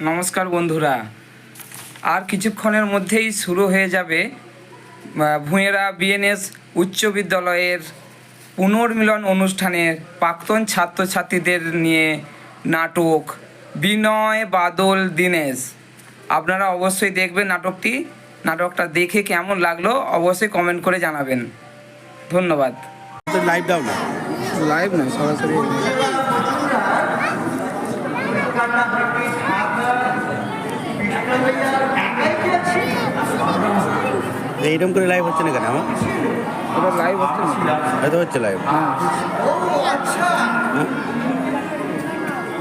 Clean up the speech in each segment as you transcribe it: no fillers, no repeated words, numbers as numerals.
নমস্কার বন্ধুরা, আর কিছুক্ষণের মধ্যেই শুরু হয়ে যাবে ভূঁয়েরা বিএনএস উচ্চ বিদ্যালয়ের পুনর্মিলন অনুষ্ঠানের প্রাক্তন ছাত্রছাত্রীদের নিয়ে নাটক বিনয় বাদল দীনেশ। আপনারা অবশ্যই দেখবেন নাটকটা দেখে কেমন লাগলো অবশ্যই কমেন্ট করে জানাবেন। ধন্যবাদ। লাইভ দাও না, লাইভ না, সরাসরি। এইরকম করে লাইভ হচ্ছে না কেন? আমার ওটা লাইভ হচ্ছে না, হয়তো হচ্ছে লাইভ। হ্যাঁ।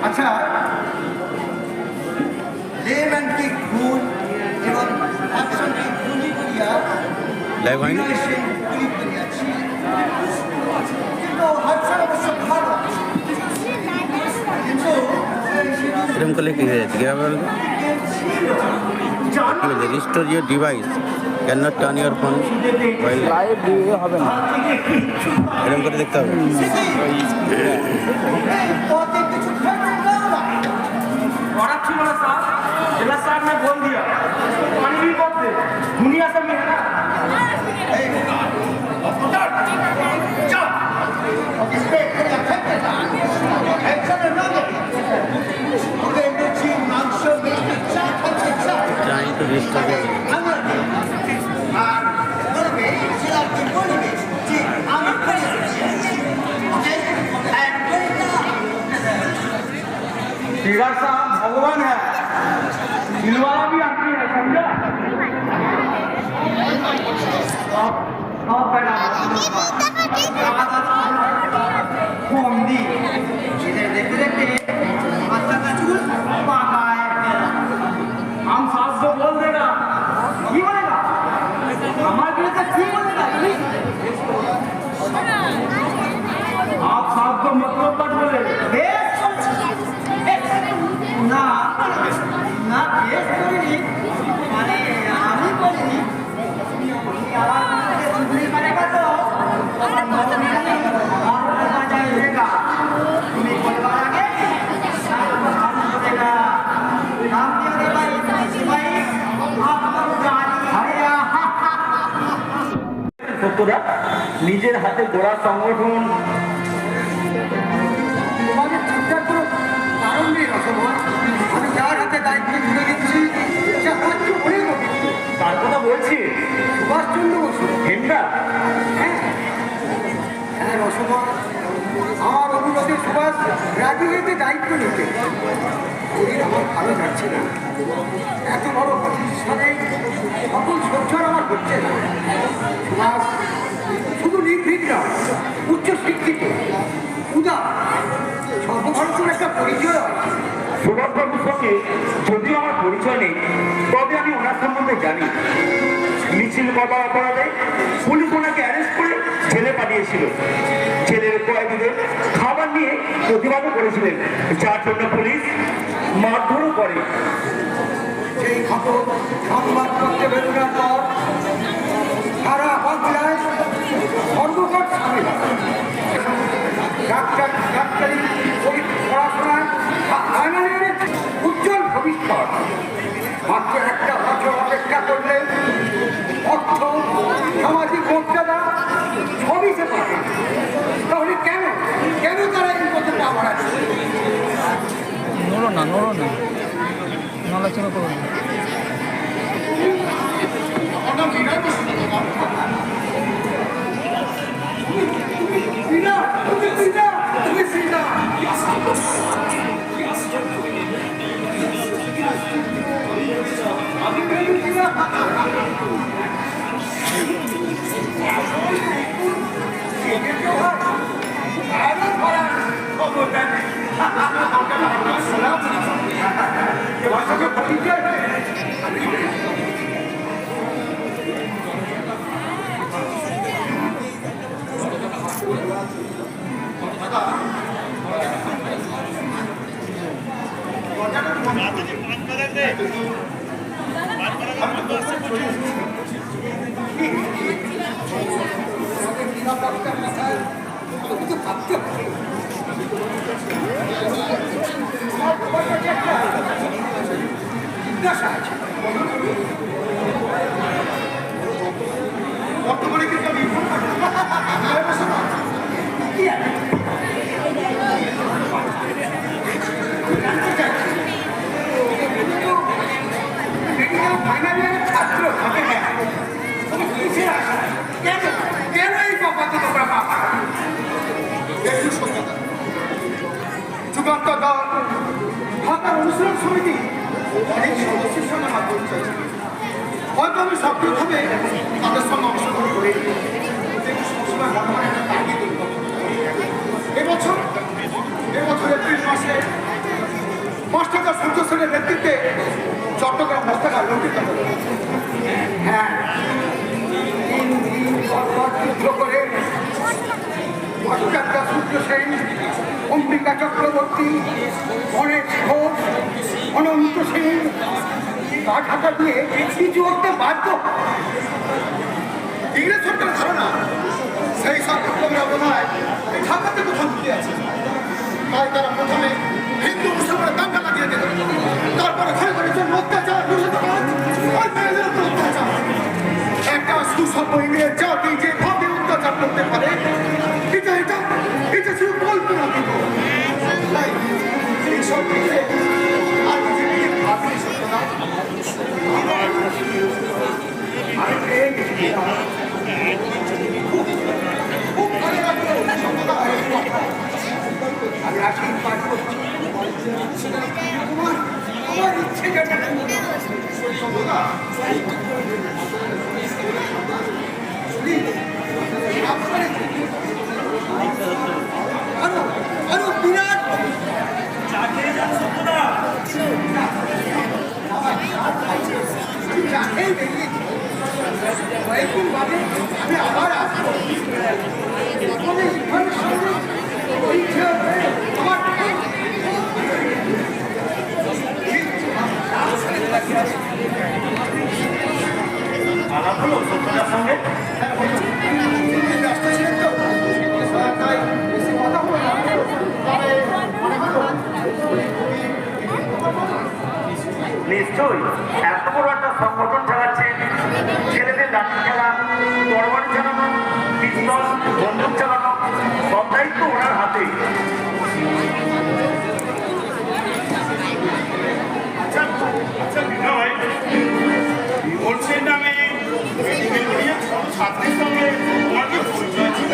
আচ্ছা, লেম্যান্টিক গুণ এবং অ্যাকশনটিক গুণী করিয়া লাইভ হয়নি, গুণী করিয়াছি, কিন্তু হাতছাড়া অবশ্য ভালো, কিন্তু এরকম করলে কি হয়ে যাচ্ছে? কীভাবে বলতো? কি বলছে? Restore your device can not turn your phone while live দিয়ে হবে না, এরকম করে দেখতে হবে। पौधे कुछ औरत थी मेरा साथ जिला साहब ने बोल दिया पानी भी बहुत दे दुनिया सब में है ना ট্রাইং টু রিস্টোর तेरा साहब भगवान है दिलवाला भी आदमी है समझा कौन दी इधर देखते देखते माथा का चूल पाका है हम सास को बोल देगा की बोलेगा हमारे लिए तो की बोलेगा आप सास को मतलब मत बोले না না বেশ করিনি মানে আমি করিনি তুমি আমার তুমি মানে কত আমার মনে নেই আমার বাজায় রেখা তুমি বলবার আগে নাম দিয়ে দে ভাই ভাই আপনার গাড়ি হারিয়া সত্যরা নিজের হাতে গোড়া সংগঠন তোমাদের চিন্তার কোনো কারণ নেই রসভা আমি যার হাতে দায়িত্ব তুলে দিচ্ছি সে হচ্ছে অনেক অভিজ্ঞ তার কথা বলছি সুভাষচন্দ্র বসু হেমরা হ্যাঁ হ্যাঁ রসভা আমার অভিমতে সুভাষ রাজি হয়েছে দায়িত্ব নিতে শরীর আমার ভালো যাচ্ছে না এত বড় প্রতিষ্ঠানে সকল সহ্যর আমার হচ্ছে না সুভাষ শুধু নির্ভীক নয় উচ্চ শিক্ষিত উদার সর্বভারতীয় একটা পরিচয় আছে সুভাষবাবুর সঙ্গে যদিও আমার পরিচয় নেই তবে আমি ওনার সম্বন্ধে জানি মিছিল করার অপরাধে পুলিশ ওনাকে অ্যারেস্ট করে জেলে পাঠিয়েছিল। জেলের কয়েদিদের খাবার নিয়ে প্রতিবাদও করেছিলেন, যার জন্য পুলিশ মারধরও করে। সেই খবর সংবাদপত্রে বেরোনোর পর সারা বাংলায় সর্বকট সামিল ডাক্তারি পড়াশোনায় ফাইনালের উজ্জ্বল ভবিষ্যৎ মাত্র একটা বছর অপেক্ষা করলে অর্থ সামাজিক মর্যাদা সবই সে পাবে। তাহলে কেন কেন তারা এই পথে পা বাড়াচ্ছে? নড়ো না, নড়াচড়া করো না। ভাবতে একটু সত্যতা যুগান্তর দল ঢাকার অনুশীলন সমিতি অনেক সদস্যের সঙ্গে আমার পরিচয় ছিল। হয়তো আমি সক্রিয়ভাবে তাদের সঙ্গে অংশগ্রহণ করি, কিন্তু সবসময় বর্তমানে একটা তাগিদ অনুভব করি। এবছর এপ্রিল মাসে মাস্টারদা সূর্য সেনের নেতৃত্বে চট্টগ্রাম হস্তাকার লঙ্কিত হল। হ্যাঁ, যুদ্ধ করে মাস্টারদা সূর্য সেন, অম্বিকা চক্রবর্তী, গণেশ ঘোষ, অনন্ত সেন গা ঢাকা দিয়ে কিছু করতে বাধ্য। ইংরেজ সরকারের ধারণা সেই সরকার বোধ হয় ঢাকাতে কোথাও ঢুকে আছে। তাই তারা প্রথমে হিন্দু মুসলমানের দাঙ্গা লাগিয়ে দিল, তারপরে ঘরে ঘরে জন্য অত্যাচার, অত্যাচার। একটা সুসভ্য ইংরেজ জাতি যে ভাবে অত্যাচার করতে পারে এটা শুধু কল্পনা দিব। তাই এইসব দিকে আর নিজেকে ভাবি সত্য না। আমি পেয়ে গেছি খুব ভালো লাগলো আমি আসি পাঠ করছি। আমার ইচ্ছে যেটা আরো বিরাট কয়েকদিন বাদে আমি আবার আসবো। আলাপ হলো সত্যতার সঙ্গে। ব্যস্ত ছিলেন তো, তাই বেশি কথা হলো না। তবে মনে হলো নিশ্চয়ই এত বড় একটা সংগঠন চালাচ্ছে, ছেলেদের লাঠি খেলা, তরবারি চালানো, পিস্তল, বন্দুক চালানো, সব দায়িত্ব ওনার হাতে। আচ্ছা বিনয়, বলছেন নামে ছাত্রীর সঙ্গে তোমার কি পরিচয় ছিল?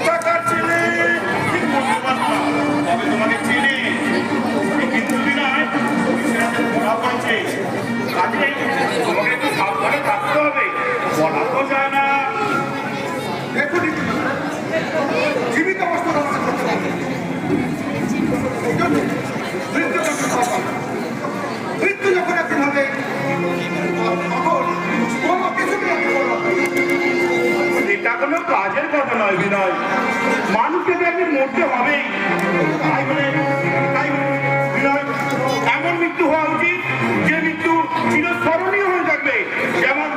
টাকার ছেলে ঠিক বলতে পারতাম, তবে তোমাকে চিনি। কিন্তু বিনয় পড়া পড়ছে, কাজে তোমাকে একটু সাবধানে থাকতে হবে, বলা তো যায় না। দেখুন জীবিত অবস্থা রক্ষা করতে পারবে মৃত্যু যখন একদিন হবে তখন কোনো কিছুকে এটা কোনো কাজের কথা নয় বিনয়, মানুষকে তো একদিন মরতে হবেই। তাই বলে বিনয় এমন মৃত্যু হওয়া উচিত যে মৃত্যু চিরস্মরণীয় হয়ে থাকবে। যেমন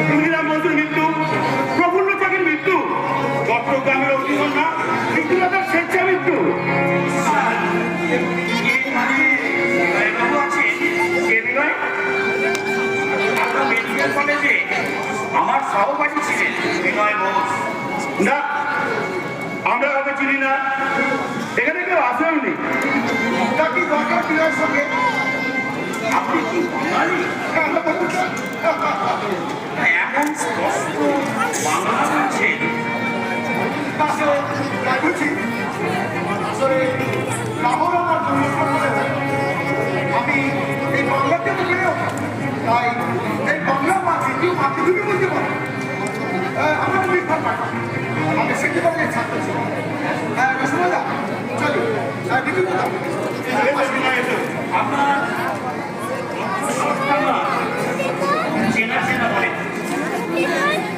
ক্ষুদিরাম বসুর মৃত্যু, প্রফুল্ল চাকির মৃত্যু, চট্টগ্রামের অগ্নিকন্যা মৃত্যুলতার স্বেচ্ছা মৃত্যু। কলেজে আমার সহপাঠী ছিলেন বিনয় ঘোষ। না, আমরা কাউকে চিনি না, এখানে কেউ আসেননি। তা কি দরকার বিনয়ের সঙ্গে? আপনি কি বাঙালি? এমন স্পষ্ট বাংলা বলছেন। আসলে তাই বুঝি আসলে লাহোর আমার জন্মস্থান বলে হয়। আমি এই বাংলাতে তো বেড়ে ওঠা, তাই এই বাংলা মাতৃভূমি বলতে পারি। আমার পরীক্ষা পাঠা আমি শিখতে পারলে ছাত্র ছিল। রসমাদা চলি বিদ্যুৎ আপনার চেনা চেনা বলে,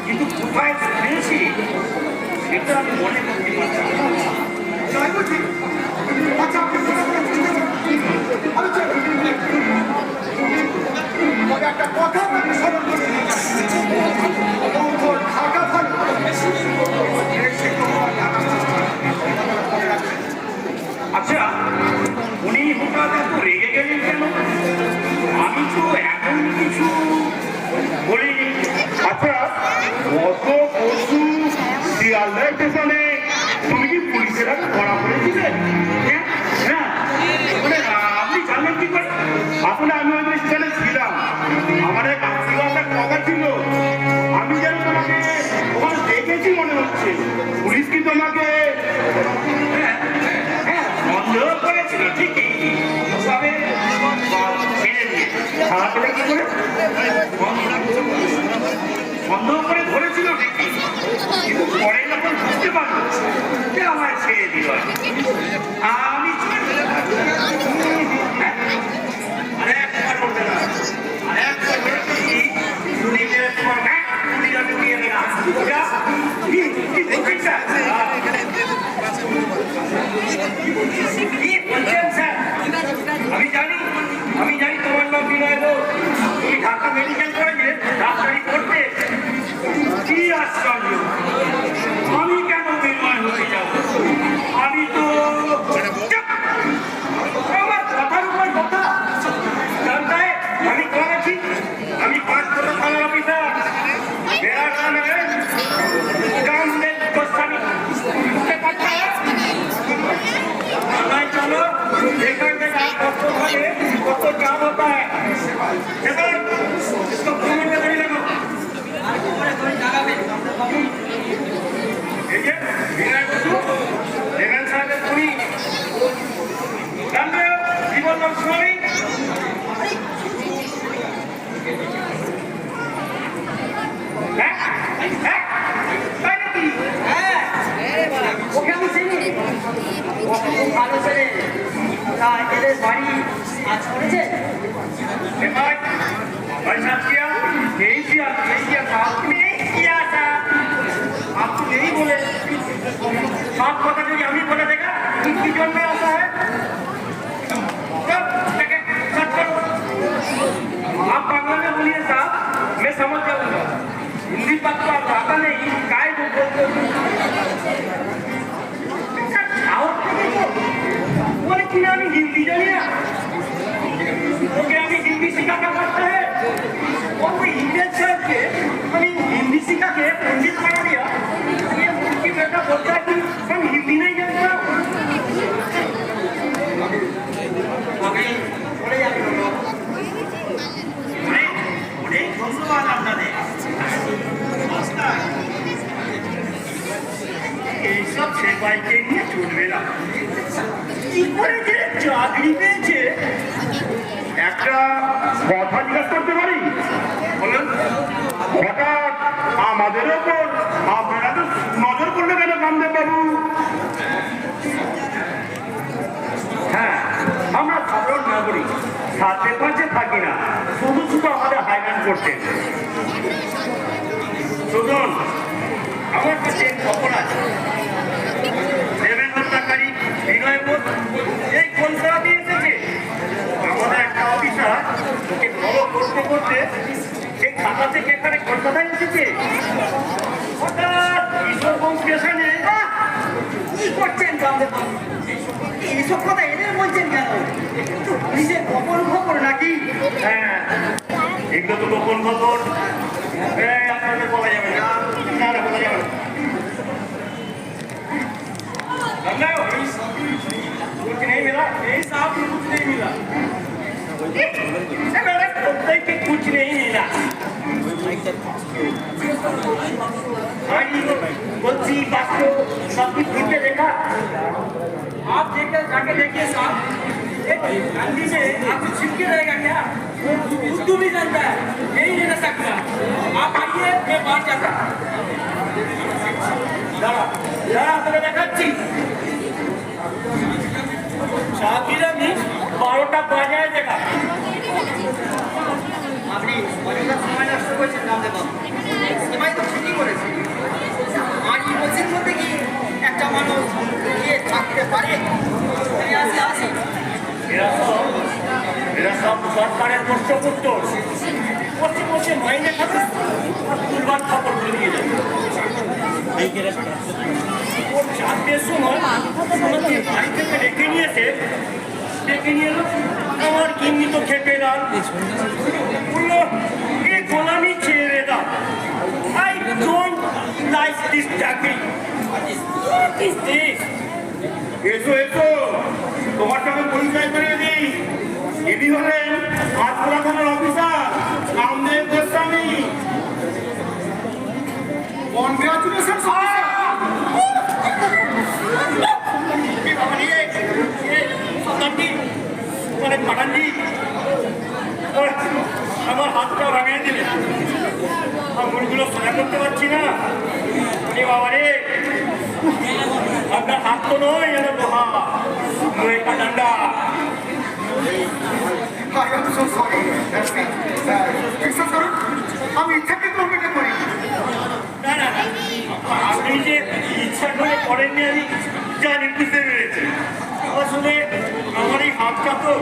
কিন্তু কোথায় শুনেছি সেটা আমি মনে করতে পারছি না। তাই বুঝি আচ্ছা আপনি তবে একটা কথা আপনাকে স্মরণ করে ঢাকা ভালো আচ্ছা, উনি হঠাৎ এত রেগে গেলেন কেন? আমি তো এমন কিছু বলিনি। আচ্ছা, গত পরশু শিয়ালদা স্টেশনে তুমি কি সন্দেহ করে ধরেছিল ঠিকই, কিন্তু পরে যখন বুঝতে পারলো যে আমায় ছেড়ে দিল, আমি আরেকবার বলবে না, আরেকবার বলে তুমি তোমার তুমি আমি দিয়ে দেনা কি বলছেন স্যার? কি বলছেন স্যার? আমি জানি তোমার নাম বিনয় ঘোষ, তুমি ঢাকা মেডিকেল কলেজে ডাক্তারি করতে। কি আশ্চর্য, আমি কেন বিনয় হতে যাব? আমি তো আমার কথার উপর কথা জানতে। আমি করেছি, আমি 5 বছর থানার অফিসার, মেরা নাম রামদেব গোস্বামী। चलो देखा देखा कस्तो खाले कस्तो काम होता है। देखो इसको घूमने में नहीं लगो। ये बिना कुछ लेकिन साथ पूरी जानते हो जीवन में स्वामी ভালো ছেলে তা এদের বাড়ি আজ করেছে ऐसा किया यही किया था आपने नहीं किया था, आपको नहीं बोले सब पता नहीं अभी बोले देखा किसकी जोन में आता है। आप बांग्ला में बोलिए साहब, मैं समझ जाऊंगा। हिंदी बात तो आप आता नहीं काय बोलते बोले कि ना हिंदी जानिए हिंदी सिखाना पड़ता है और वो इंडियन सर के हमें हिंदी सिखा के पंडित बना दिया। ये उनकी बेटा बोलता है कि हम हिंदी नहीं जानता। अभी बोले जाते हैं लोग उन्हें धन्यवाद आपने दे ये सब सेवाई के लिए चुनवे ना इकोरे के चाकरी में जे একটা কথা জিজ্ঞাসা করতে পারি? বলেন। হঠাৎ আমাদের ওপর আপনারা তো নজর করলে কেন রামদেব বাবু? হ্যাঁ, আমরা সাধারণ নাগরিক, সাথে পাশে থাকি না, শুধু শুধু আমাদের হাইরান করতেন। শুনুন, আমার কাছে খবর আছে দেবেন হত্যাকারী বিনয় ঘোষ এই কলকাতা দিয়ে এসেছে। আমাদের একটা অফিসার ওকে ফলো করতে করতে সেই খাতা থেকে এখানে কলকাতায় এসেছে। হঠাৎ ঈশ্বরগঞ্জ স্টেশনে কি করছেন রামদেব বাবু? এইসব কথা এদের বলছেন কেন? পুলিশের গোপন খবর নাকি? হ্যাঁ, এগুলো তো গোপন খবর, আপনাদের বলা যাবে না, না বলা যাবে না। कुछ नहीं मिला, यही साहब कुछ नहीं मिला, कुछ नहीं मिला। बोलती बात को सब कुछ फिर के देखा। आप देखकर जाके देखिए साहब, गांधी में आपको छिपके रहेगा क्या? उर्दू भी जानता है, यही नहीं रह सकता। आप आइए, मैं बाहर जाता आपने देखा চাকরিরা নি 12টা বাজায় দেখা। আপনি অনেকটা সময় নষ্ট করেছেন রামদেব বাবু, সবাই তো ঠিকই করেছে। আর এই বছর মধ্যে কি একটা মানুষ গিয়ে থাকতে পারে? আসি এরা সব সরকারের প্রশ্নপুত্র, বসে বসে মাইনে খাবে আর দুর্বার খবর বেরিয়ে যাবে। ওর 4টের সময় আমাকে বাড়ি থেকে ডেকে নিয়েছে, ডেকে নিয়ে এলো। আমার কিন্নি তো খেপে দাও, বললো এই গোলামি ছেড়ে দাও। I don't like this চাকরি। What is this? এসো এসো, তোমার সঙ্গে পরিচয় করে দিই। ইনি হলেন আটপুরা থানার অফিসার রামদেব গোস্বামী। কনগ্রাচুলেশন আমার হাতটা ভাঙিয়ে দিলে, আঙুলগুলো সোনা নয় যেন লোহা লোহা ডান্ডা। I am so sorry. বিশ্বাস করুন, আমি ইচ্ছাকে তো অপেক্ষা করি। না না না, আপনি যে ইচ্ছা করে করেননি আমি জানি, বুঝতে পেরেছি। আসলে আমার এই হাতটা তো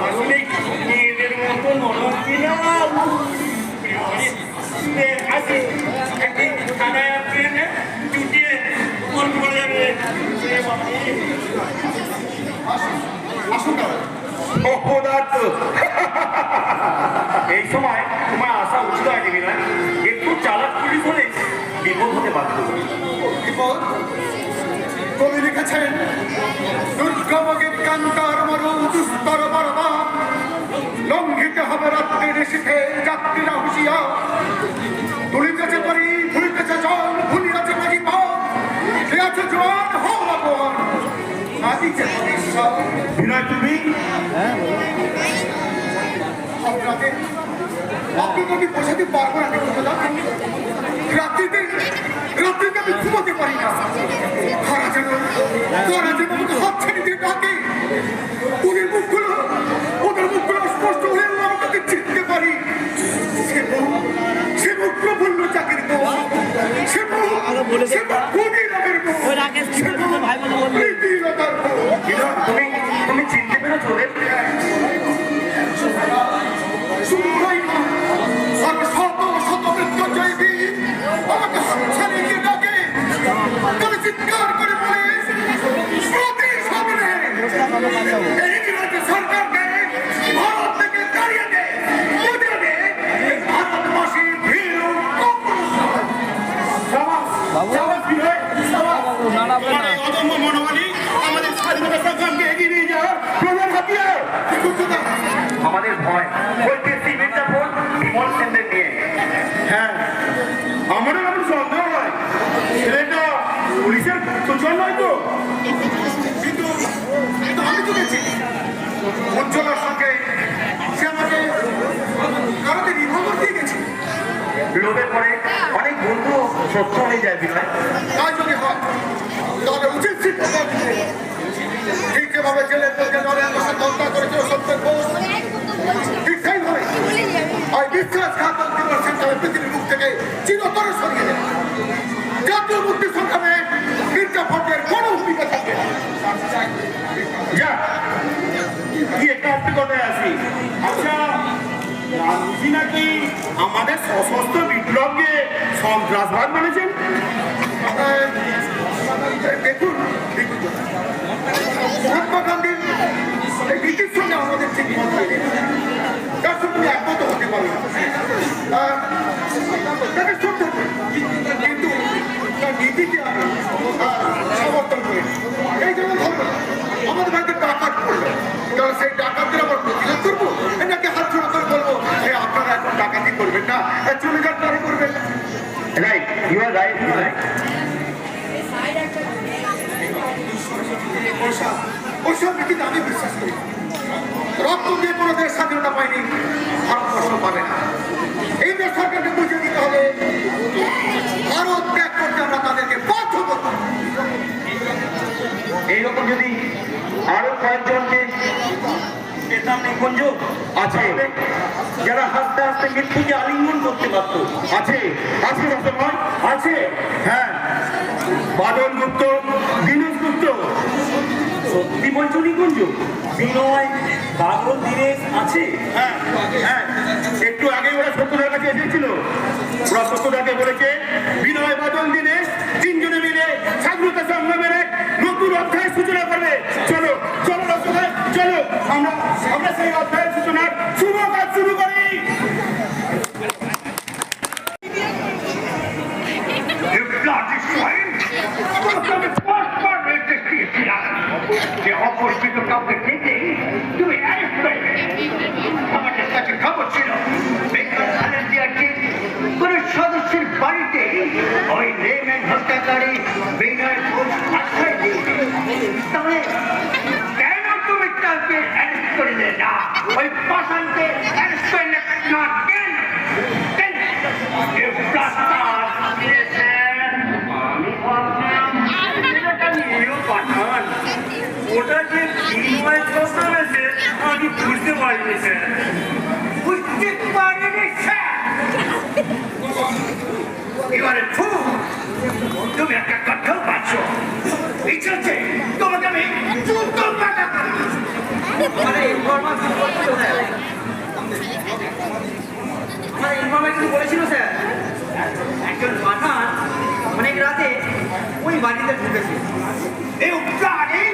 আসলে মেয়েদের মতো নরম কিনা। আসি একদিন থানায় আপনি চুটিয়ে মন করে যাবে। আসুন তাহলে। অপদার্থ। এই সময় তোমার আসা উচিত হয়নি বিনয়। একটু চালাক পুলিশ হলে বিপদ হতে বাধ্য। বিপদ? কবি লিখেছেন, দুর্গমকে কান্তার মরু দুস্তর বরবা, লঙ্ঘিতে হবে রাত্রে নিশীথে যাত্রীরা হুঁশিয়া, তুলিতেছে তরি ভুলিতেছে জল, ভুলিয়াছে মাঝি পথ, সে আছে জোয়ান হও আপন, আদিছে ঈশ্বর। বিনয় তুমি আপনাকে আপনাকে আমি বোঝাতে পারবো না দেখুন দাদা। রাত্রিতে আমি ঘুমোতে পারি না। তারা যেন আমাকে হাত ছেড়ে দিয়ে ডাকে। ওদের মুখগুলো স্পষ্ট হলেও আমি তাকে চিনতে পারি। সে মুখ প্রফুল্ল চাকির মুখ, সে মুখ কবি রঙের মুখ, সে মুখ প্রীতিলতার মুখ। তুমি চিনতে পেরেছো রে? শুধু তাই না, আর শত শত মৃত্যুঞ্জয় বীর আমাকে ছাড়িয়ে দিয়ে ডাকে। তবে চিৎকার করে বলে, সতীশ হবে না। এই ইংরেজি সরকারকে ভারত থেকে তাড়িয়ে দে, মুদে দে। এই ভারতবাসী ভীরু কপুরুষ। নাড়াবে না। অদম্য মনোবলী আমাদের স্বাধীনতা সংগ্রামকে এগিয়ে নিয়ে যাওয়ার প্রধান হাতিয়ার। আমাদের ভয় বলতে মির্জাপুর বিমল সেনদের নিয়ে। হ্যাঁ, আমারও এমন সন্দেহ হয় ছেলেটা পুলিশের গুপ্তচর নয় তো। কিন্তু আমি তো দেখছি উজ্জ্বলার সঙ্গে সে আমাকে কারণে রিভলভার দিয়ে গেছে। লোভের পরে অনেক বন্ধু সত্য হয়ে যায় বিনয়। তাই যদি হয় তাহলে উচিত শিক্ষা দিতে। ঠিক যেভাবে জেলের লোককে নরেন্দ্র সেন হত্যা করেছিল সত্যের বোস, ঠিক সেইভাবে ওই বিশ্বাসঘাতক বিমল সেন পৃথিবীর মুখ থেকে চিরতরে সরিয়ে দেয়। জাতীয় মুক্তি সংগ্রামে মির্জাফরের কোনো ভূমিকা থাকবে না। যা কি একটা অপ্রিকতায় আসি। আচ্ছা, গান্ধী নাকি আমাদের সশস্ত্র বিপ্লবকে সন্ত্রাসবাদ মানেছেন? দেখুন মহাত্মা গান্ধীর এই নীতির সঙ্গে আমাদের ঠিক মত হয়ে গেছে। তার সঙ্গে তুমি একমত হতে পারি না। তাকে সত্য কিন্তু তার নীতিকে আমি সমর্থন করি। এই যেমন ধরো আমাদের বাড়িতে ডাকাত করলো, তাহলে সেই ডাকাতদের আবার প্রতিরোধ করবো নাকি হাত জোড়া করে বলবো আপনারা এখন ডাকাতি করবেন না, চলে যান পরে করবেন। রাইট, ইউ আর রাইট বিনয়। ওইসব নীতিতে আমি বিশ্বাস করি। রক্ত দিয়ে কোনো দেশ স্বাধীনতা পায়নি, ভারতবর্ষ পাবে না। এই দেশ সরকারকে বুঝিয়ে দিতে হবে ভারত ত্যাগ করতে আমরা তাদেরকে বাধ্য করব। এইরকম যদি আরো কয়েকজনকে পেতাম নিকুঞ্জ আছে যারা হাসতে হাসতে মৃত্যুকে আলিঙ্গন করতে পারত। আছে আছে রসময় আছে। হ্যাঁ, বাদল গুপ্ত, দীনেশ গুপ্ত। সত্যি বলছো নিকুঞ্জ? বিনয়, বাদল, দীনেশ আছে? হ্যাঁ হ্যাঁ, একটু আগে ওরা সত্যদার কাছে এসেছিল। ওরা সত্যদাকে বলেছে বিনয়, বাদল, দীনেশ তিনজনে মিলে স্বাধীনতা সংগ্রামের এক নতুন অধ্যায়ের সূচনা করবে। চলো চলো রসময়, চলো আমরা সেই অধ্যায়ের সূচনার শুভ কাজ শুরু করি। যে অপরিচিত কাউকে থেকে তুমি আমাদের কাছে খবর ছিল বেঙ্গল ভলেন্টিয়ারকে কোন সদস্যের বাড়িতে ওই লেম্যান হত্যাকারী বিনয় ঘোষ আশ্রয় দিয়েছে। তাহলে কেন তুমি তাকে অ্যারেস্ট করলে না? ওই পাশানকে অ্যারেস্ট করলে না কেন? প্রস্তাব দিয়েছেন আমি ভাবলাম একেবারে তুমি একটা কথাও পাচ্ছ ইচ্ছে হচ্ছে তোমাকে আমি জুতো পাটা মানে ইনফরমেশন বলেছিল স্যার, আমার ইনফরমেশন বলেছিল স্যার, একজন পাঠান অনেক রাতে ওই বাড়িতে ঢুকেছে। এই প্রাণী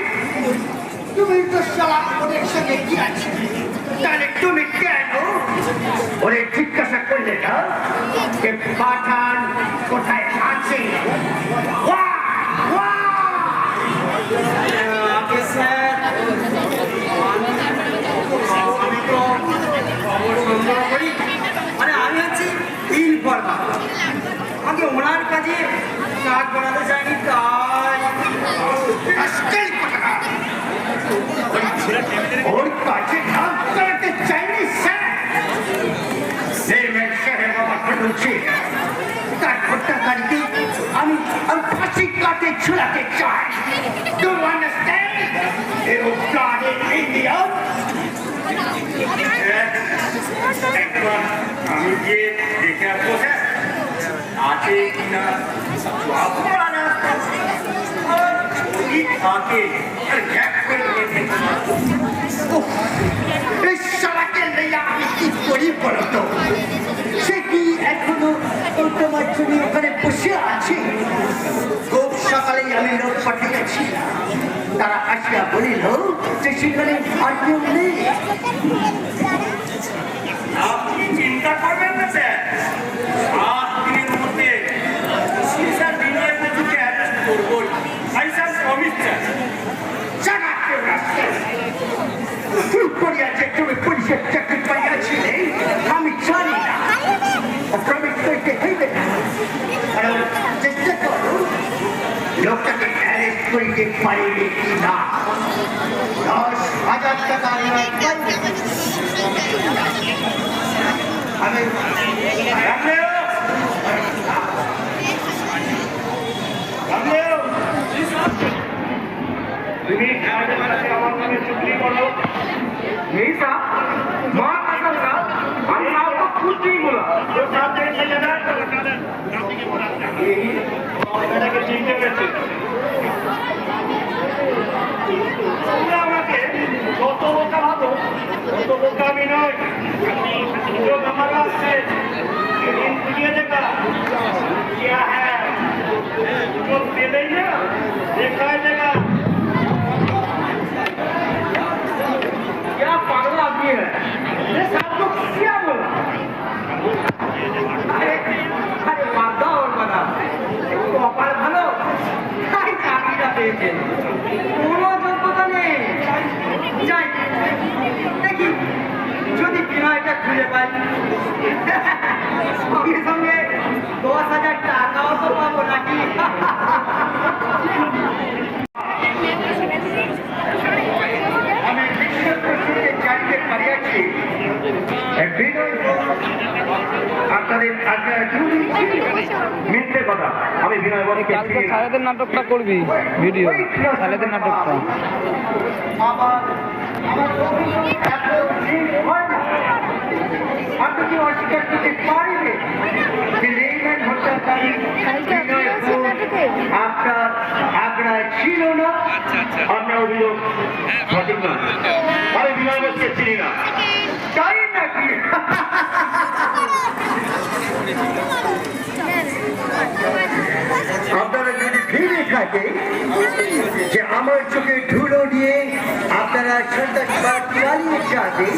তুমি তো সালা ওদের সঙ্গে কি আছে তাহলে তুমি কেন ওরে জিজ্ঞাসা করলে না যে পাঠান কোথায় আছে আগে স্যার আমি তো খবর সংগ্রহ করি, মানে আমি হচ্ছি ইনফরমার, আগে ওনার কাজে কাজ করাতে চাইনি তাই। ওর কাছে কাজ করতে চাইনি স্যার সেই মেয়ের বাবা বলছি তার হত্যাকারীকে আমি ফাঁসি কাটে ঝুলাতে চাই। Do you understand? You bloody idiot! একবার আমি গিয়ে দেখে আসবো স্যার আছে কিনা থাকে আর গ্যাপ করে এই সারাকে লেয়া আমি কি করি বলতো সে কি এখনো তোমার জমি ওখানে বসে আছে? খুব সকালেই আমি লোক পাঠিয়েছি, তারা আসিয়া বলিল যে সেখানে আর কেউ নেই। আপনি চিন্তা করবেন না স্যার, 7 দিনের মধ্যে স্যার বিনয় বন্ধুকে অ্যারেস্ট করবই। I sir promise sir. জানাতে রাস্তা তুই করিয়াছে তুমি পুলিশের চাকরি পাইয়াছিলে আমি জানি না, প্রমিস করতে হইবে না, কারণ চেষ্টা করো লোকটাকে অ্যারেস্ট করিতে পারিলে কি না 10,000 টাকা আমি তুমি আমার নামে চুক্তি করো नहीं साहब मां कसम साहब हम आपको कुछ नहीं बोला जो साहब के ठेकेदार यही मैंने के चिंता करते তোমরা আমাকে কত বোকা ভাবো কত বোকা আমি নই जो हमारा है इन दुनिया देखा क्या है जो दे देंगे ना देखा देगा क्या पागल आदमी है ये साहब को क्या बोला अरे अरे बाधा और बना तो अपार भालो काई चाकरीটা পেয়েছেন কোনো যোগ্যতা নেই যাই দেখি যদি বিনয়টা খুঁজে পাই সঙ্গে সঙ্গে 10,000 টাকাও তো পাবো নাকি আমি বিশেষ প্রশ্নকে জানতে পারিয়াছি আপনাদের মিথ্যে কথা আমি বিনয় বলকে কালকে সাহেদের নাটকটা করবি ভিডিও সাহেদের নাটকটা আমার আপনি কি অস্বীকার করতে পারবে যে লেইম্যান হত্যাকারী আপনার আগ্রায় ছিল না? আপনার অভিযোগ সঠিক না, আমি বিনয় বলকে চিনি না তাই নাকি? আপনারা যদি ভেবে থাকে যে আমার চোখে ধুলো দিয়ে আপনারা সন্ত্রাসবাদ চালিয়ে যাবে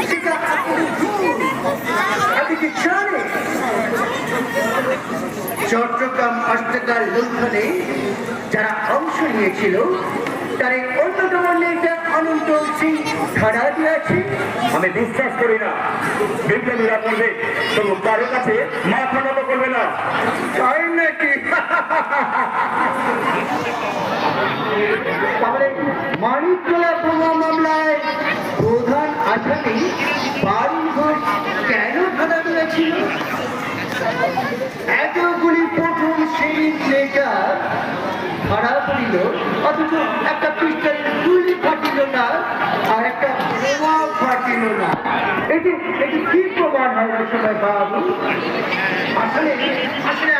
সেটা আপনি কি জানেন চট্টগ্রাম হত্যাকার লুণ্ঠনে যারা অংশ নিয়েছিল তার অন্যতম নেতা অনন্ত সিং খাড়া দিয়েছে। আমি বিশ্বাস করি না বিপ্লবীরা করবে তবু কারো কাছে মাথা নত করবে না তাই নাকি? তাহলে মানিকতলা বোমা মামলায় প্রধান আসামি বারুণ ঘোষ কেন খাড়া দিয়েছিল? এতগুলি প্রথম শ্রেণীর নেতা ধরা পড়িল অথচ একটা পিস্টল গুলি ফাটিল না আর একটা বোমা ফাটিল না, এটি কি প্রমাণ হয় সময় বাবু? আসলে আসলে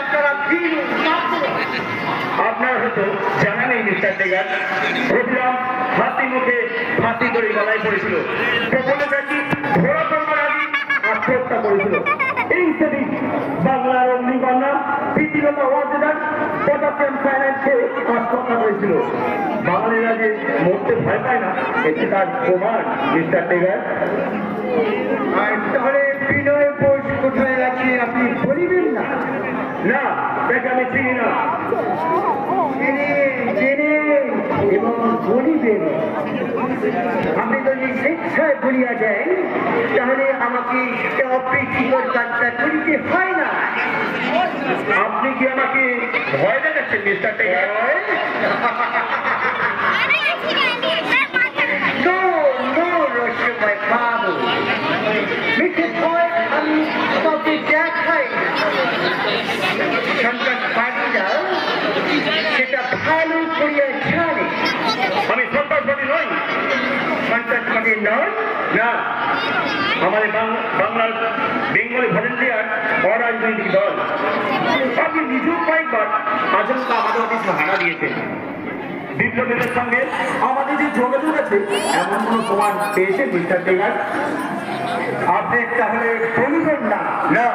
আপনার হয়তো জানা নেই মিস্টার টেগার, ক্ষুদিরাম হাতি মুখে ফাঁসি দড়ি গলায় পড়েছিল। প্রথমে নাকি ঘোড়া করবার আগে আত্মহত্যা করেছিল। এই সেদিন বাংলার অগ্নিকন্যা প্রীতিলতা ওয়াজেদার পটাশিয়াম সায়ানাইড খেয়ে আত্মহত্যা করেছিল। বাঙালিরা যে মরতে ভয় পায় না, এটি তার প্রমাণ মিস্টার টেগার। আর তাহলে বিনয় বোস কোথায় আছে আপনি বলিবেন না? না, তাকে আমি চিনি না। জেনে জেনে এবং বলিবেন। আপনি যদি স্বেচ্ছায় বলিয়া যান, তাহলে আমাকে সেটা অপ্রীতিকর কাজটা করিতে হয় না। আপনি কি আমাকে ভয় দেখাচ্ছেন মিস্টার টেগার? নো নো রহস্যময় বাবু, মিঠে ভয় আমি কাউকে দেখাই না। সন্ত্রাসবাদীরা সেটা ভালো করিয়া জানে। আমি সন্ত্রাসবাদী নই। সন্ত্রাসবাদী নয়? না, আমাদের বাংলার বেঙ্গলি ভলেন্টিয়ার অরাজনৈতিক দল। আপনি নিজেও কয়েকবার আচমকা আমাদের অফিসে হানা দিয়েছেন। বিপ্লবীদের সঙ্গে আমাদের যে যোগাযোগ আছে এমন কোনো প্রমাণ পেয়েছেন মিস্টার টেগার? আপনি তাহলে বলিবেন না? না,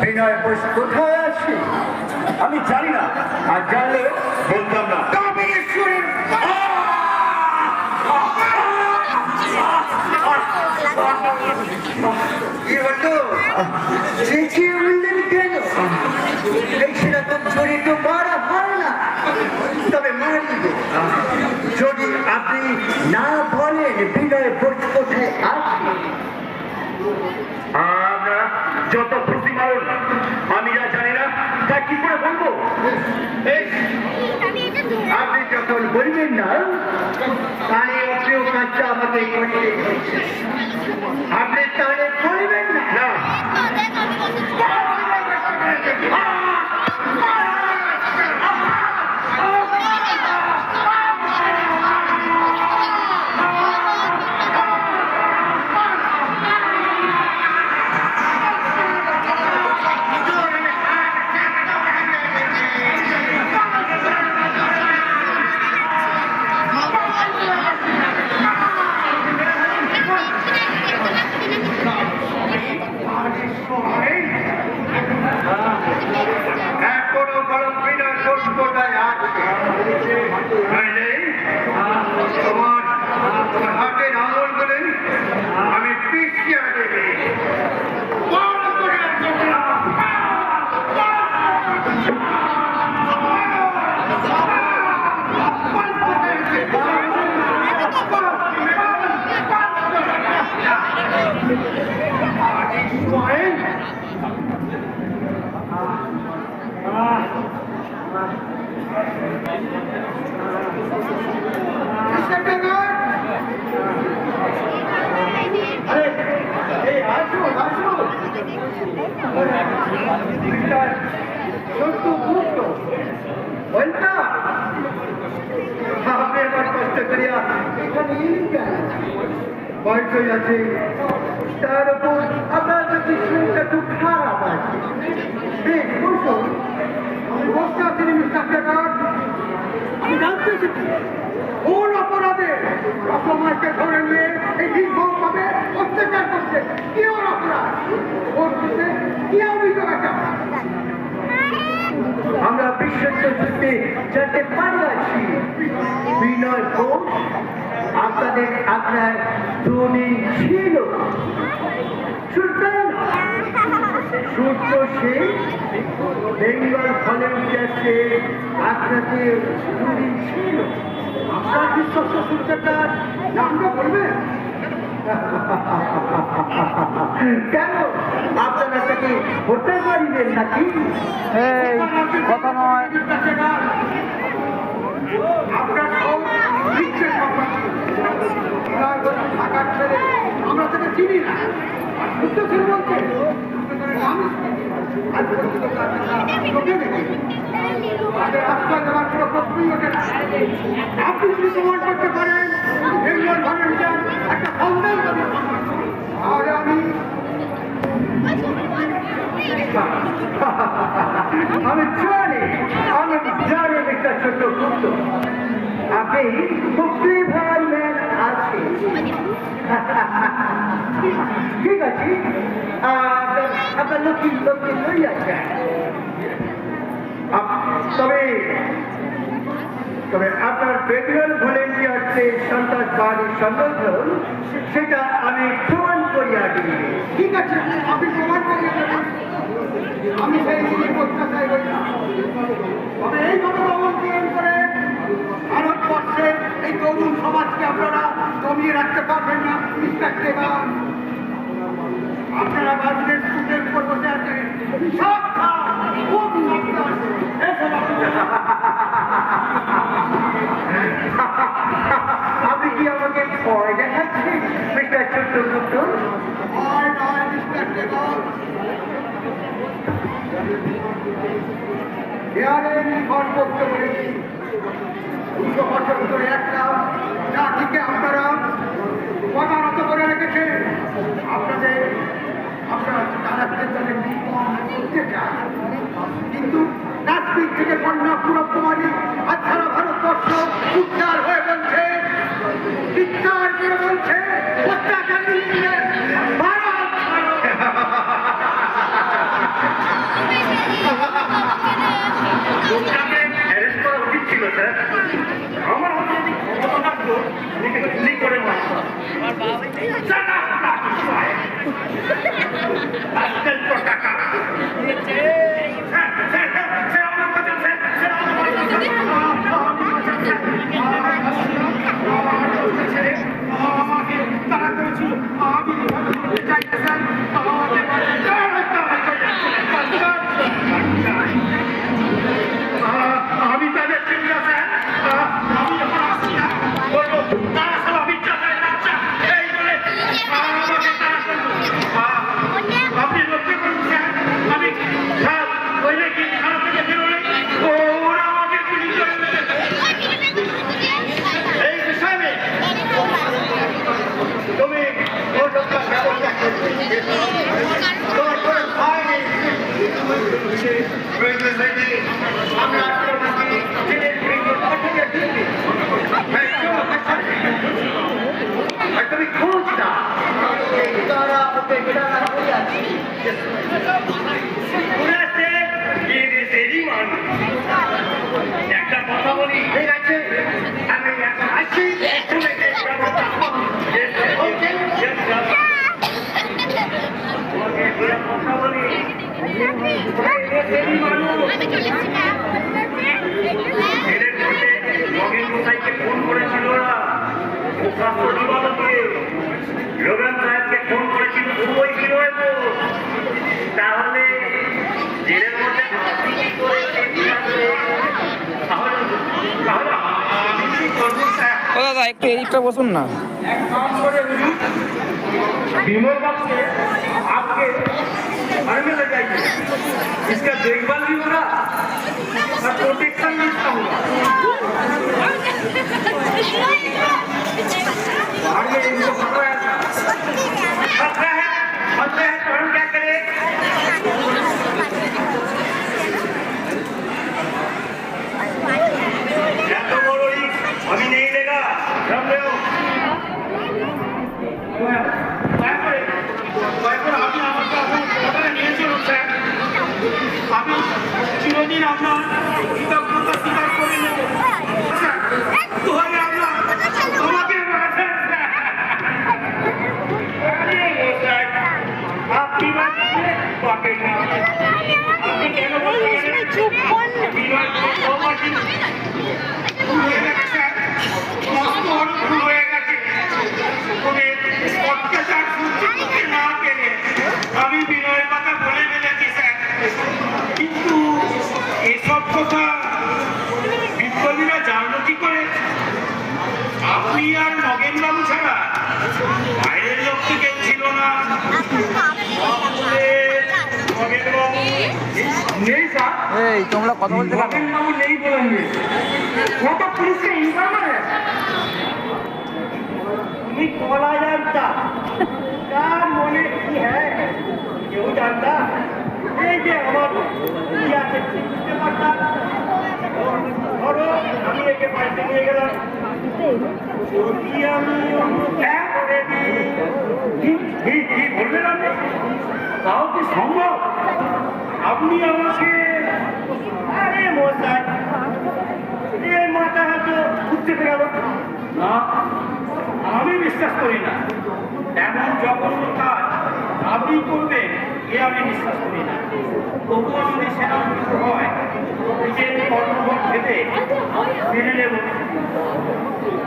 বিনয় বোস কোথায় আছে? আমি জানি না, আর জানলে বলতাম না। তবে ঈশ্বরের কি হলো? চেঁচিয়ে উঠলেন কেন? এই সেরকম জোরে তো মারা হয় না, তবে মারিব যদি আপনি না বলেন বিনয় বোস কোথায় আছে। আমরা যত খুশি মারুন, আমি যা জানি না তা কি করে বলবো? আপনি যখন বলবেন না, তাহলে অপ্রিয় কাজটা আমাকে করতে হচ্ছে। আপনি তাহলে বলবেন না? না, এখনো বড় বিনয় বোস কোথায় আছে? তোমার হাতের আঙুলগুলি আমি পিছিয়ে দেবে। বয়সই আছে, তার উপর আপনার যদি শুনতে খুব খারাপ আছে। বেশ বসুন, আমি বসতে আছি মিস্টার টেগার। আমি জানতে এসেছি কোন অপরাধে রসমাইকে ধরে নিয়ে এই নির্ভরভাবে অত্যাচার করছে। কি ওর অপরাধ? ওর করছে কি অভিযোগ আছে? আমরা বিশ্বের সূত্রে জানতে পারিয়াছি বিনয় ঘোষ আপনাদের আপনার জমি ছিল। শুনতেন সূত্র সে বেঙ্গল ভলেন্টিয়ার্সে আপনাদের জমি ছিল। আপনার বিশ্বস্ত সূত্রটার নামটা বলবেন? কেন আপনারা তাকে হতে পারিবেন নাকি? এই কথা নয়। আপনার ইচ্ছে থাকার ছেলে আমরা তাকে চিনি না। বুঝতে ছিল বলছে রাস্তা দেওয়ার কোনো প্রশ্নই ওঠে না। আপনি যদি প্রমাণ করতে পারেন বেঙ্গল ভলেন্টিয়ার একটা সন্দেহ তাহলে আমি জানি ছোট্ট পুত্র, আপনি খুবই ভালো ম্যান আছে। ঠিক আছে, আপনার লক্ষ্মী লই আছে। তবে তবে আপনার ফেডারেল ভলেন্টিয়ার্সের সন্ত্রাসবাদী সংগঠন সেটা আমি প্রমাণ করিয়া দিই। ঠিক আছে, আপনি প্রমাণ করিয়া দেবেন। আমি সেই দিকে প্রত্যাশায় করি না। তবে এইভাবে অবলম্বন করে ভারতবর্ষের এই তরুণ সমাজকে আপনারা দমিয়ে রাখতে পারবেন না। মিস্টার দেবান, আপনারা বাজেটের স্টুডের উপর বসে আছেন। সাবধান, খুব সাবধান। আপনি কি আমাকে ভয় দেখাচ্ছেন মিস্টার চন্দ্রগুপ্ত? ভয় নয় মিস্টার দেবান, দেয়ালে নির্ভর করতে পেরেছি। 200 বছর ধরে একটা জাতিকে আপনারা পদানত করে রেখেছেন। আপনারা চালাতে চলে করতে চান, কিন্তু কাশ্মীর থেকে কন্যা পুরকুমারী আর সারা ভারতবর্ষ উদ্ধার হয়ে বলছে, চিৎকার করে বলছে, অত্যাচার নিয়ে ভারত ছাড়ো। লোকটাকে অ্যারেস্ট করা উচিত ছিল স্যার। আমার হাতে যদি ক্ষমতা থাকতো গুলি করে মারতাম। টাকা আমি তাদের চিন্তা স্যার, আমি যখন আসছি না বলবো তারা সব অবিচারের বাচ্চা এই বলে আমাকে তারা আপনি লক্ষ্য করুন স্যার, আমি স্যার ওই নাকি খারাপ থেকে বেরোলে ওরা আমাকে গুলি করে এই বিষয়ে তুমি ওর লোকটা ব্যবস্থা করবে তোমার কোনো ভয় নেই। আমরা তুমি খোঁজ না তারা ওকে একটা কথা বলি, ঠিক আছে আমি এখন আসছি। কথা বলি ফোন করেছিল ওরা, রবীন্দ্র সাহেবকে ফোন করেছিল ওই বিরোধ। তাহলে জেলের মধ্যে ও দাদা একটু এইটা বসুন না। विमल बाबू ने आपके घर में ले जाइए, इसका देखभाल भी होगा और प्रोटेक्शन भी इसका होगा। बाहर में इनको खतरा है, खतरा है तो हम क्या करें? या तो बोलो अभी नहीं लेगा, हम ले আমি চিরদিন আপনার কৃতজ্ঞতা স্বীকার করে নেব। আমাকে আপনি কেন আমি বিনয়ের কথা বলে ফেলেছি স্যার, কিন্তু এসব কথা বিপ্লবীরা জানলো কি করে? আপনি আর নগেন বাবু ছাড়া বাইরের লোক তো কেউ ছিল না। নগেন বাবু নেই স্যার। এই তোমরা কথা বলতে পারো? নগেন বাবু নেই বলেননি, কত পুলিশকে ইনফর্মার তুমি বলা জানতা কার মনে কি হ্যাঁ কেউ জানতা? এই যে আমার বুঝতে পারতাম ধরো আমি একে বাড়িতে নিয়ে গেলাম, যদি আমি অন্য ত্যাগ করে দিই, কি বলবেন আপনি? তাও কি সম্ভব? আপনি আমাকে, আরে মশাই, এই মাথা হয়তো ঘুরতে গেল না, আমি বিশ্বাস করি না। এমন জঘন্য কাজ আপনি করবেন এ আমি বিশ্বাস করি না। তবুও যদি সেটা হয় নিজের কর্মফল ভেবে মেনে নেব।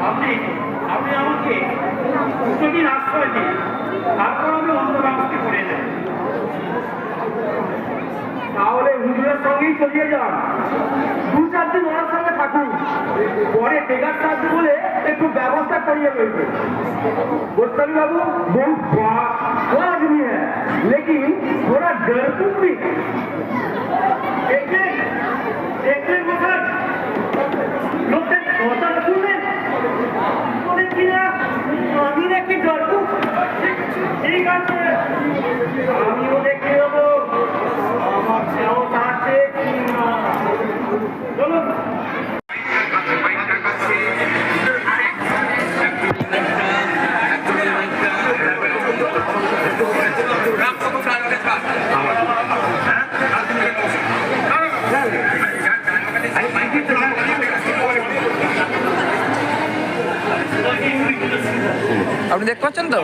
আপনি আমাকে দুদিন আশ্রয় দিন, তারপর আমি অন্য ব্যবস্থা করে নেব। তাহলে হুজুরের সঙ্গেই চলিয়ে যান, 2-4 দিন ওনার সঙ্গে থাকুন, পরে টেকার সাহায্য বলে একটু ব্যবস্থা করিয়ে রয়েছে। গোস্বামী बाबू बहुत बड़ा आदमी है, लेकिन थोड़ा डरपोक भी है। देखते मगर लोकদের কথা শুনবেন বলে কিনা আমি নাকি ডরপোক? ঠিক আছে, আমিও দেখে নেবো আমার সাহস আছে কিনা। চলো। আপনি দেখতে পাচ্ছেন তো?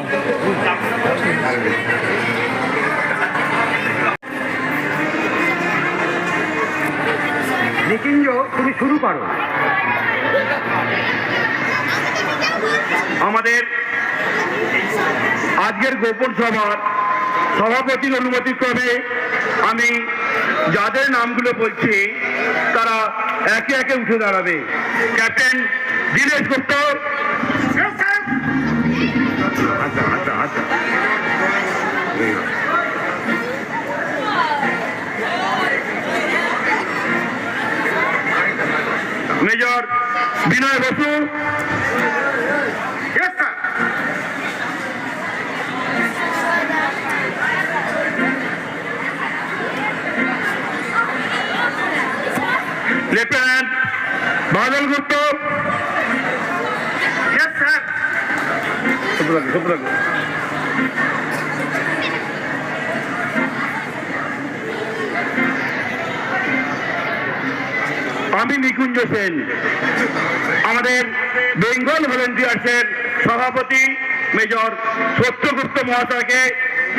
নিকিঞ্জ, তুমি শুরু করো। আমাদের আজকের গোপন সভার সভাপতির অনুমতিক্রমে আমি যাদের নামগুলো বলছি তারা একে একে উঠে দাঁড়াবে। ক্যাপ্টেন দীনেশ গুপ্ত, মেজর বিনয় বসু, লেফটেন্যান্ট বাদল গুপ্ত, আমি নিকুঞ্জ সেন, আমাদের বেঙ্গল ভলেন্টিয়ার্সের সভাপতি মেজর সত্যগুপ্ত মহাশয়কে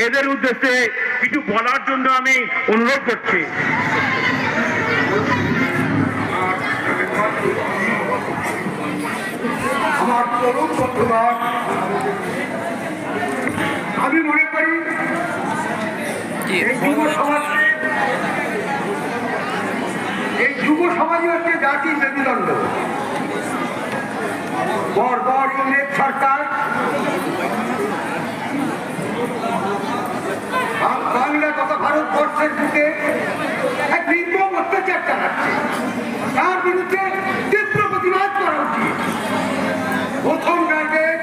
এদের উদ্দেশ্যে কিছু বলার জন্য আমি অনুরোধ করছি। আমার তরুণ বন্ধুগণ, আমি মনে করি এই যুব সমাজই হচ্ছে জাতির মেরুদণ্ড। বর্বর ইংরেজ সরকার বাংলা তথা ভারতবর্ষের বুকে এক নির্মম অত্যাচার চালাচ্ছে, তার বিরুদ্ধে তীব্র প্রতিবাদ করা উচিত। প্রথম টার্গেট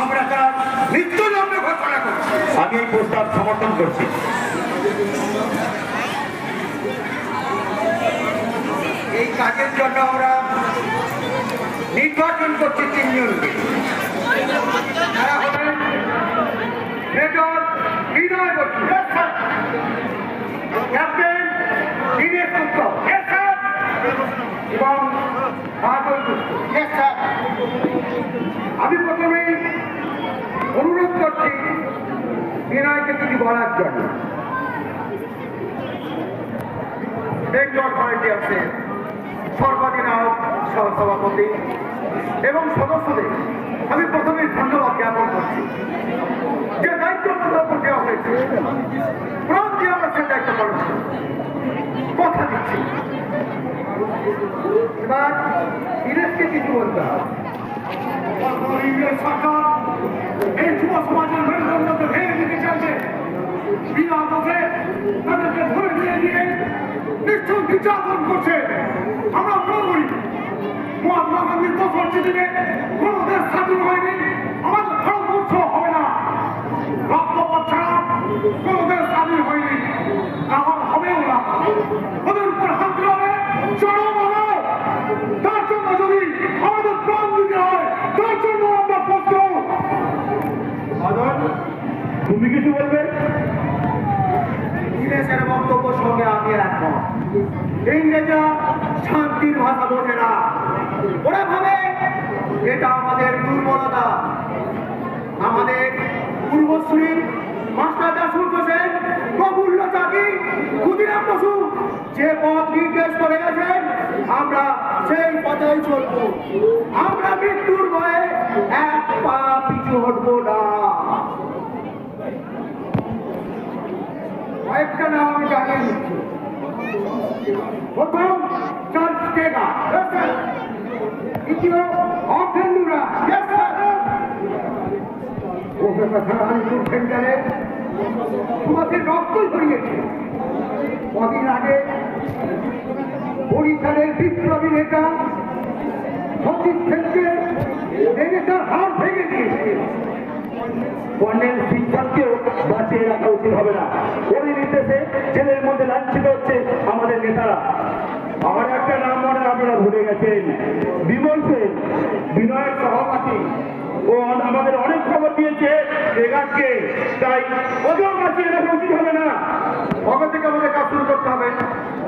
আমরা তার মৃত্যুদণ্ড ঘোষণা করছি। আমি এই প্রস্তাব সমর্থন করছি। এই কাজের জন্য আমরা নির্বাচন করছি 3 জনকে। তারা হলেন মেজর বিনয় বসু, ক্যাপ্টেন দীনেশ গুপ্ত এবং বাদল গুপ্ত। আমি প্রথমেই অনুরোধ করছি বিনয়কে কিছু বলার জন্য। বেঙ্গল ভলেন্টিয়ার্সের সর্বাধিনায়ক সহসভাপতি এবং সদস্যদের আমি প্রথমে ধন্যবাদ জ্ঞাপন করছি যে দায়িত্ব প্রদান দেওয়া হয়েছে। প্রাণ দিয়ে আমরা সে দায়িত্ব পালন করছি, কথা দিচ্ছি। এবার দীনেশকে কিছু বলতে হবে। ইংরেজ সরকার এই যুব সমাজের মেরুদণ্ডকে ভেঙে দিতে চাইছে। বিনা দোষে তাদেরকে ধরে নিয়ে গিয়ে নিশ্চয় নির্যাতন করছে। আমরা মনে করি মহাত্মা গান্ধীর 65 দিনে কোনো দেশ স্বাধীন হয়নি, আমাদের ভারতবর্ষ হবে না। রক্তপাত ছাড়া কোনোদিন স্বাধীন হয়নি, এখন হবেও না। ওদের উপর হাত তুলে চরম হবে। তার জন্য যদি আমাদের প্রাণ দিতে হয়, তার জন্য আমরা প্রস্তুত। তুমি কিছু বলবে? ইংরেজের বক্তব্যের সঙ্গে আমি একমত। ইংরেজরা শান্তির ভাষা বোঝে না, ওরা ভাবে এটা আমাদের দুর্বলতা। আমাদের পূর্বশ্রী মাস্টার দাসুর সেন, প্রফুল্ল চাকি, ক্ষুদিরাম বসু যে পথ নির্দেশ করে গেছেন, আমরা সেই পথেই চলব। আমরা মৃত্যুর ভয়ে এক পা পিছু হটবো না। কয়েকটা নাম আমি জানিয়ে দিচ্ছি। প্রথম চার্লস টেগার, দ্বিতীয় অর্থেন্দুরা, রানীপুর সেন্টারে সুভাষের রক্ত ঝরিয়েছে। কদিন আগে বরিশালের বিপ্লবী নেতা সতীশ সেনকে তার হাত ভেঙে দিয়েছে। কর্নেল সিদ্ধান্তকেও বাঁচিয়ে রাখা উচিত হবে না। ওই নির্দেশে জেলের মধ্যে লাঞ্ছিত হচ্ছে আমাদের নেতারা। আমার একটা নাম মনে আপনারা ভুলে গেছেন, বিমল সেন, বিনয়ের সহপাঠী। ও আমাদের অনেক খবর দিয়েছে টেগারকে, তাই ওকেও বাঁচিয়ে রাখা উচিত হবে না। কবে থেকে আমাদের কাজ শুরু করতে হবে?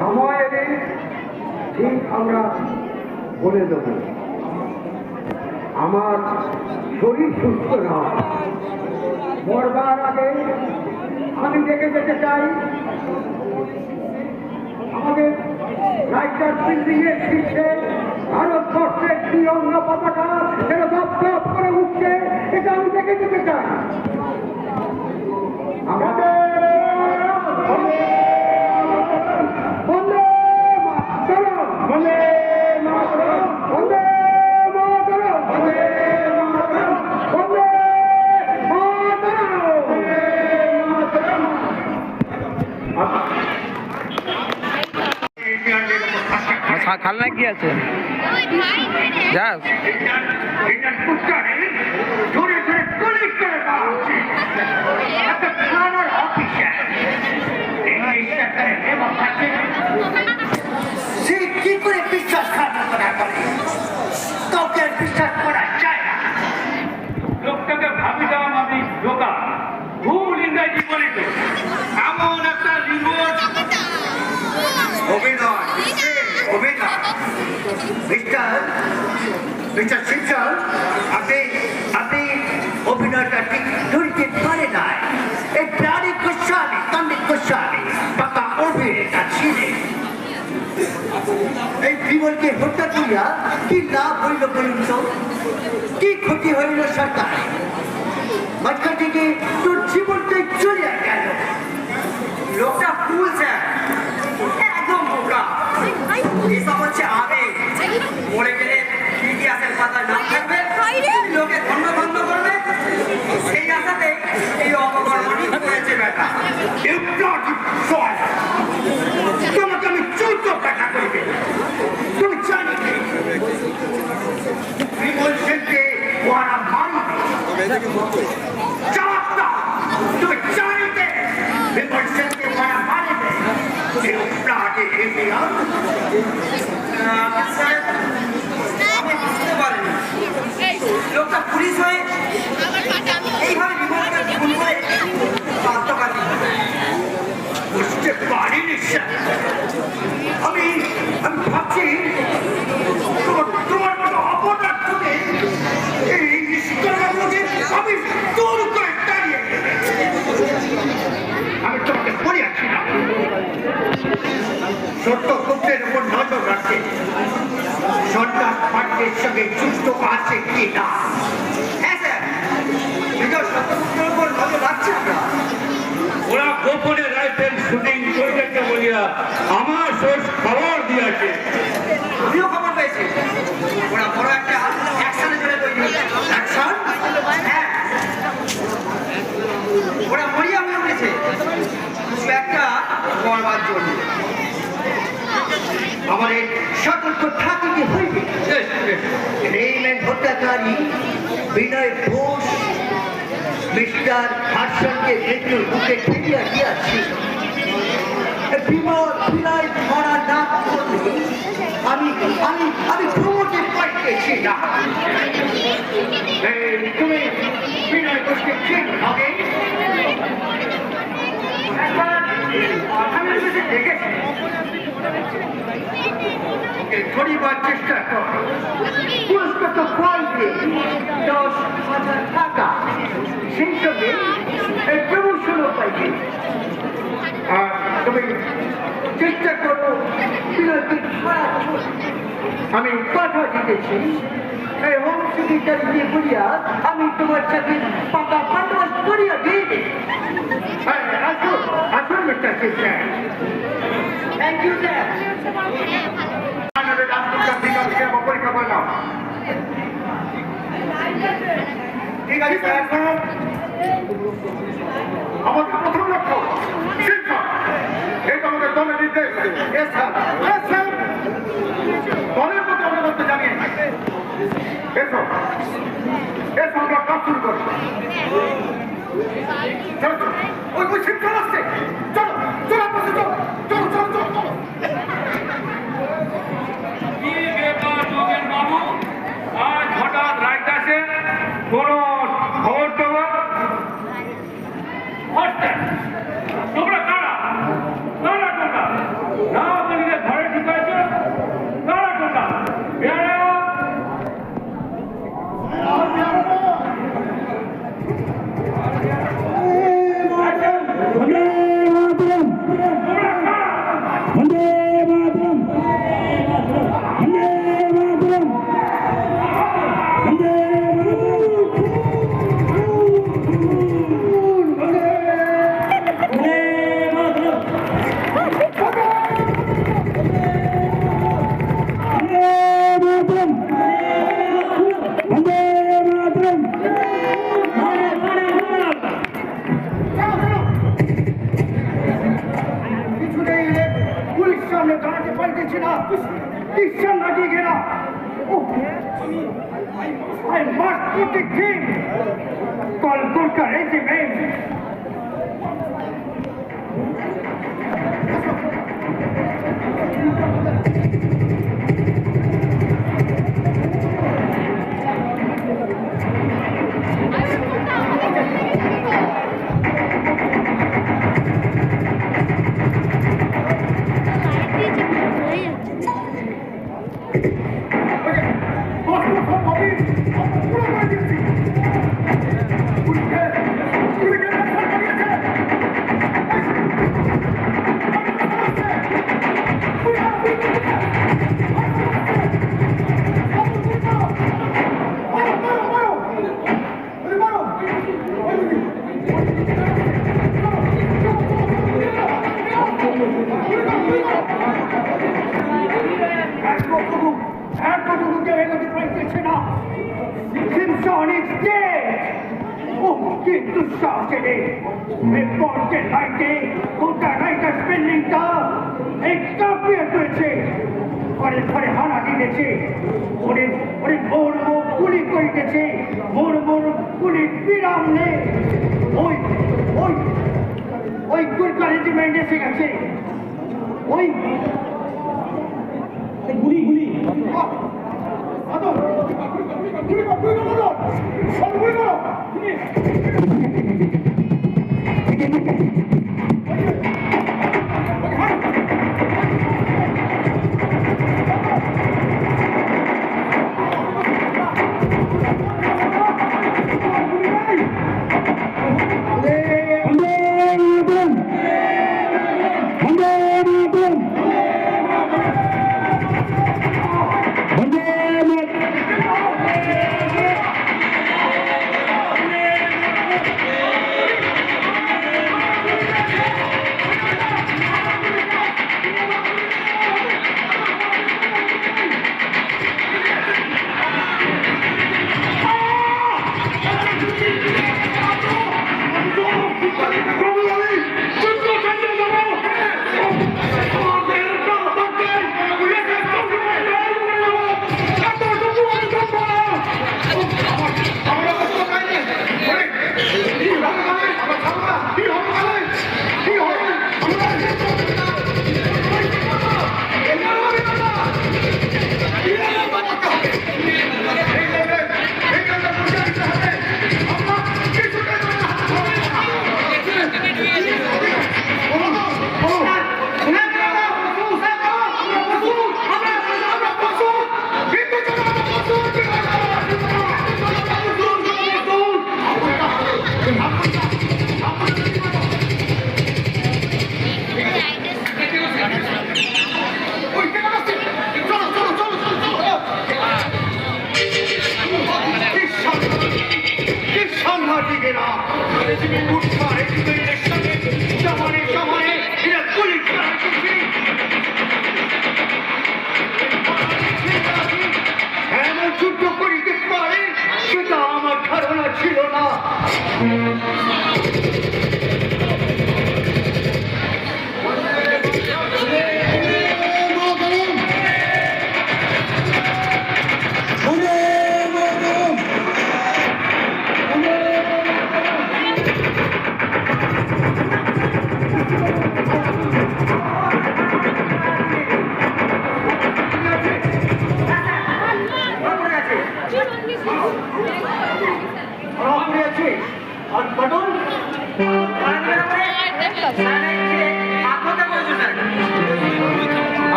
সময় এলে ঠিক আমরা বলে দেব। আমার শরীর সুস্থ না, মরবার আগে আমি দেখে যেতে চাই আমাদের রাইটার বিল্ডিং এর শীর্ষে ভারতবর্ষের ত্রিরঙ্গা পতাকা যেন দপ দপ করে উঠছে, এটা আমি দেখে যেতে চাই। আমাদের বন্দে মাতরম, বন্দে মাতরম, বন্দে মাতরম, বন্দে মাতরম, বন্দে মাতরম, বন্দে মাতরম। খালনায় কি আছে? যাস সে কি করে বিশ্বাসঘাতকতা করে? কাউকে আর বিশ্বাস করা যায় না। লোকটাকে ভাবি দেওয়া আমি ঢোকা ভুল ইংরেজি বলি তো এমন একটা রিমোট অভিনয়, অভিনয়। মিস্টার শিবচল, আপনি অভিনয়টা ঠিক ধরতে পারে না। এই প্রাণী গোস্বামী, তন্ডিত গোস্বামী পাকা অভিনেতা ছিলেন। এই বিমলকে হত্যা করিয়া কি লাভ হইল বলুন তো? কি ক্ষতি হইল সরকার? মাঝখান থেকে তোর জীবনটাই চলিয়া গেল। লোকটা ফুল স্যার, একদম বোকা। এসব হচ্ছে আবেগ। মরে গেলে ইতিহাসের পাতায় নাম থাকবে, লোকে ধন্য ধন্য করবে, সেই আশাতে এই অপকর্মটি করেছে বেটা। তোমাকে আমি চৌদ্দ টাকা করবে, তুমি জানি বিমল সেনকে ওরা মারিবে। তুমি জানিতে বিমল সেনকে ওরা মারিবে। আমি বুঝতে পারিনি লোকটা পুলিশ হয়ে এইভাবে বিমলকে খুন করে আত্মঘাতী বুঝতে পারিনি স্যার। আমি ভাবছি তোমার মতো অপরাধকে এই নিষ্কর্মকে আমি দূর করে দাঁড়িয়ে আমি তোমাকে বলিয়াছিলাম সত্যগুপ্তের উপর নজর রাখতে। সন্তান পাঠ্যের সঙ্গে যুক্ত আছে কি না? হ্যাঁ স্যার, নিজের সত্যগুপ্তের উপর নজর রাখছি আমরা। ওরা গোপনে রাইফেল শুটিং করিতেছে বলিয়া আমার সোর্স খবর দিয়েছে। আমিও খবর পেয়েছি ওরা বড় একটা অ্যাকশনে চলে তৈরি হচ্ছে। অ্যাকশন? হ্যাঁ, ওরা মরিয়া হয়ে উঠেছে কিছু একটা করবার জন্য। আমাদের সতর্ক থাকিতে হইবে। এই হত্যাকারী বিনয় ঘোষ মিস্টার হার্সনকে মৃত্যুর বুকে ঠেলিয়া দিয়াছি। বিমল বিনয় ধরা না করলে আমি আমি আমি ঘুমোতে পারতেছি না। তুমি বিনয় ঘোষকে ঠিক হবে আমি দেখেছি, ওকে ধরিবার চেষ্টা কর, পুরস্কার তো পাইবে 10,000 টাকা, সেই সঙ্গে প্রমোশনও পাইবে। আর তুমি চেষ্টা করো বিনয়কে ধরা। আমি কথা দিতেছি এই হোম সেক্রেটারি দিয়ে বলিয়া আমি তোমার সাথে পাকা বন্দোবস্ত করিয়া দিয়ে দিই। আসুন আসুন mister sister. Thank you sir. পরীক্ষা করলাম, ঠিক আছে স্যার। আমাদের প্রথম লক্ষ্য শিক্ষা, এটা আমাদের দলের নির্দেশ। দলের প্রতি অনুরোধ জানিয়ে এসো এসো আমরা কাজ শুরু করি। ওই ওই শিক্ষা আসছে, চলো চলো পাশে চলো চলো চলো চলো চলো। কি ব্যাপার যোগেন বাবু, আজ হঠাৎ রাইট আসে কোন খবর টবর? তোমরা কারা কারা তোমরা? না বলিলে ঘরে ঠিক আছে, কারা তোমরা? I must put the king. Call Gurkha regiment. Simpson is dead! Oh, কিন্তু সাহসে রিপোর্টে লাইটে গোটা রাইটার স্পেন্ডিংটা এই কাঁপিয়ে তুলেছে। ঘরে ঘরে হানা দিতেছে, ওরে ওরে মোর মোর গুলি করিতেছে, মোর মোর গুলি বিরাম নেই। ওই ওই ওই গুরকা রেজিমেন্ট এসে গেছে। ওই গুলি গুলি গুলি করো, সব গুলি করো।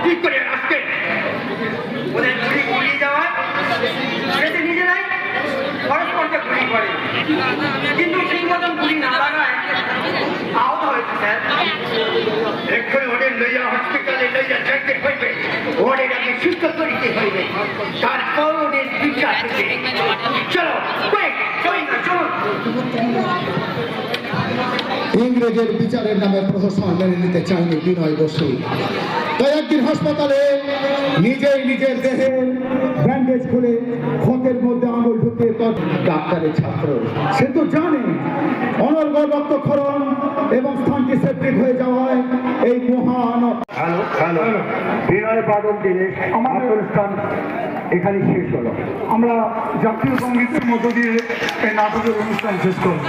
কি করে আসতেন? ওদের গুলি গুলিয়ে যাওয়ায় সেটা নিজেরাই পরস্পরকে গুলি করে, কিন্তু ঠিক মতন গুলি না লাগায় আহত হয়েছে স্যার। এক্ষুনি ওদের লইয়া হসপিটালে লইয়া যাইতে হইবে, ওদের আগে সুস্থ করিতে হইবে, তারপর ওদের বিচার হবে। চলো চলুন। ইংরেজের বিচারের নামে প্রহসন মেনে নিতে চায়নি বিনয় বসু। তাই একদিন হাসপাতালে নিজেই নিজের দেহে ব্যান্ডেজ খুলে ক্ষতের মধ্যে আঙুল ঢুকিয়ে ডাক্তারের ছাত্র, সে তো জানে অনর্গল রক্তক্ষরণ এবং স্থানটি সেপ্টিক হয়ে যাওয়ায় এই মহান বিনয় বাদল দিনের আমার অনুষ্ঠান এখানে শেষ হলো। আমরা জাতীয় সঙ্গীতের মধ্য দিয়ে এই নাটকের অনুষ্ঠান শেষ করব।